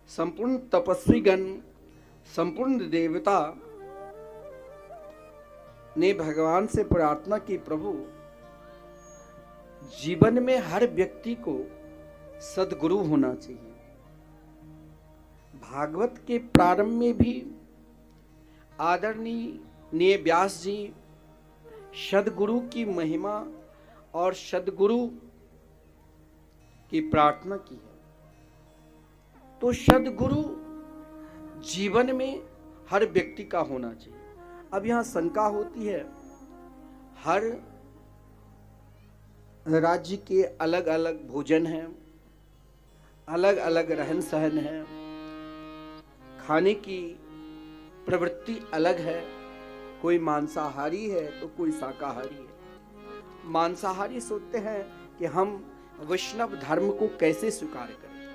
संपूर्ण तपस्वीगण, संपूर्ण देवता ने भगवान से प्रार्थना की, प्रभु जीवन में हर व्यक्ति को सद्गुरु होना चाहिए। भागवत के प्रारंभ में भी आदरणीय व्यास जी सद्गुरु की महिमा और सद्गुरु की प्रार्थना की है। तो सद्गुरु जीवन में हर व्यक्ति का होना चाहिए। अब यहाँ शंका होती है, हर राज्य के अलग अलग भोजन हैं, अलग अलग रहन सहन है, खाने की प्रवृत्ति अलग है। कोई मांसाहारी है तो कोई शाकाहारी है। मांसाहारी सोचते हैं कि हम वैष्णव धर्म को कैसे स्वीकार करें,